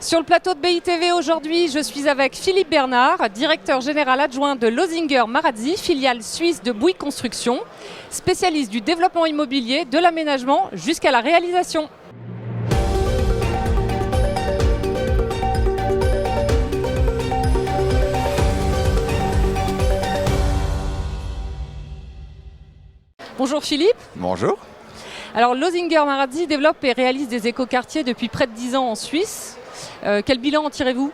Sur le plateau de BITV aujourd'hui, je suis avec Philippe Bernard, directeur général adjoint de Losinger Marazzi, filiale suisse de Bouygues Construction, spécialiste du développement immobilier, de l'aménagement jusqu'à la réalisation. Bonjour Philippe. Bonjour. Alors Losinger Marazzi développe et réalise des écoquartiers depuis près de 10 ans en Suisse. Quel bilan en tirez-vous?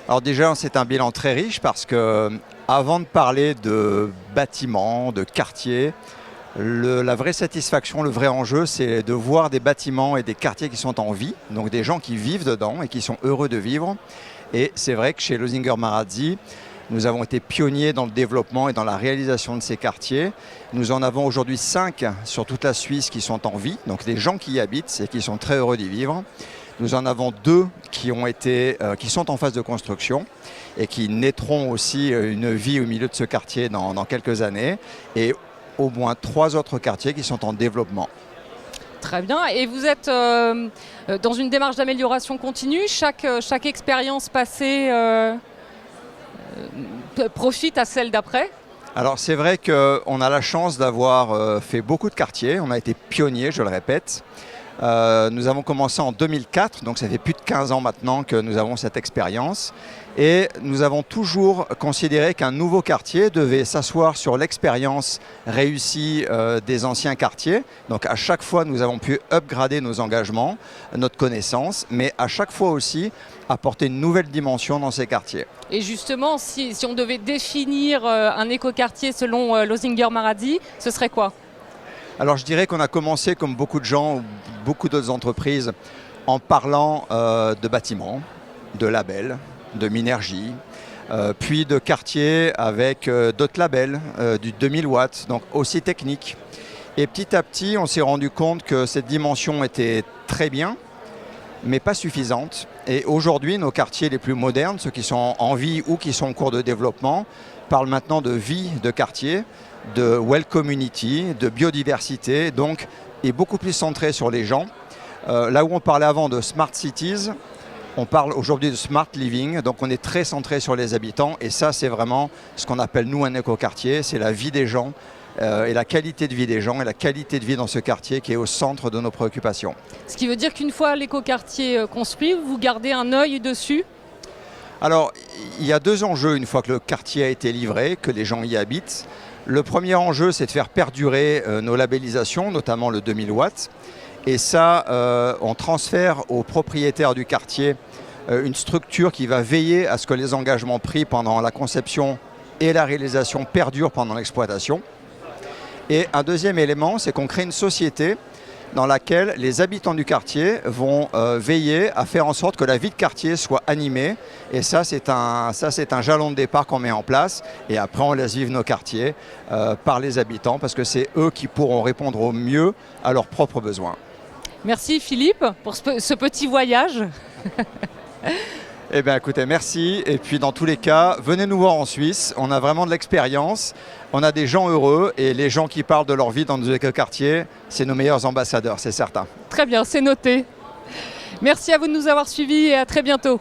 Alors déjà, c'est un bilan très riche parce que avant de parler de bâtiments, de quartiers, la vraie satisfaction, le vrai enjeu, c'est de voir des bâtiments et des quartiers qui sont en vie, donc des gens qui vivent dedans et qui sont heureux de vivre. Et c'est vrai que chez Losinger Marazzi, nous avons été pionniers dans le développement et dans la réalisation de ces quartiers. Nous en avons aujourd'hui 5 sur toute la Suisse qui sont en vie, donc des gens qui y habitent et qui sont très heureux d'y vivre. Nous en avons 2 qui sont en phase de construction et qui naîtront aussi une vie au milieu de ce quartier dans quelques années. Et au moins 3 autres quartiers qui sont en développement. Très bien. Et vous êtes dans une démarche d'amélioration continue. Chaque expérience passée profite à celle d'après? Alors c'est vrai qu'on a la chance d'avoir fait beaucoup de quartiers. On a été pionniers, je le répète. Nous avons commencé en 2004, donc ça fait plus de 15 ans maintenant que nous avons cette expérience. Et nous avons toujours considéré qu'un nouveau quartier devait s'asseoir sur l'expérience réussie des anciens quartiers. Donc à chaque fois, nous avons pu upgrader nos engagements, notre connaissance, mais à chaque fois aussi apporter une nouvelle dimension dans ces quartiers. Et justement, si on devait définir un écoquartier selon Losinger Marazzi, ce serait quoi? Alors je dirais qu'on a commencé, comme beaucoup de gens, beaucoup d'autres entreprises, en parlant de bâtiments, de labels, de Minergie, puis de quartiers avec d'autres labels, du 2000 watts, donc aussi technique. Et petit à petit, on s'est rendu compte que cette dimension était très bien, mais pas suffisante. Et aujourd'hui, nos quartiers les plus modernes, ceux qui sont en vie ou qui sont en cours de développement, parlent maintenant de vie de quartier, de well community, de biodiversité, donc est beaucoup plus centré sur les gens. Là où on parlait avant de smart cities, on parle aujourd'hui de smart living, donc on est très centré sur les habitants et ça c'est vraiment ce qu'on appelle nous un écoquartier, c'est la vie des gens et la qualité de vie des gens et la qualité de vie dans ce quartier qui est au centre de nos préoccupations. Ce qui veut dire qu'une fois l'écoquartier construit, vous gardez un œil dessus? Alors il y a 2 enjeux une fois que le quartier a été livré, que les gens y habitent. Le premier enjeu, c'est de faire perdurer nos labellisations, notamment le 2000 watts. Et ça, on transfère aux propriétaires du quartier une structure qui va veiller à ce que les engagements pris pendant la conception et la réalisation perdurent pendant l'exploitation. Et un deuxième élément, c'est qu'on crée une société dans laquelle les habitants du quartier vont veiller à faire en sorte que la vie de quartier soit animée. Et ça, c'est un jalon de départ qu'on met en place. Et après, on laisse vivre nos quartiers par les habitants parce que c'est eux qui pourront répondre au mieux à leurs propres besoins. Merci Philippe pour ce petit voyage. Eh bien écoutez, merci. Et puis dans tous les cas, venez nous voir en Suisse. On a vraiment de l'expérience. On a des gens heureux et les gens qui parlent de leur vie dans nos écoquartiers, c'est nos meilleurs ambassadeurs, c'est certain. Très bien, c'est noté. Merci à vous de nous avoir suivis et à très bientôt.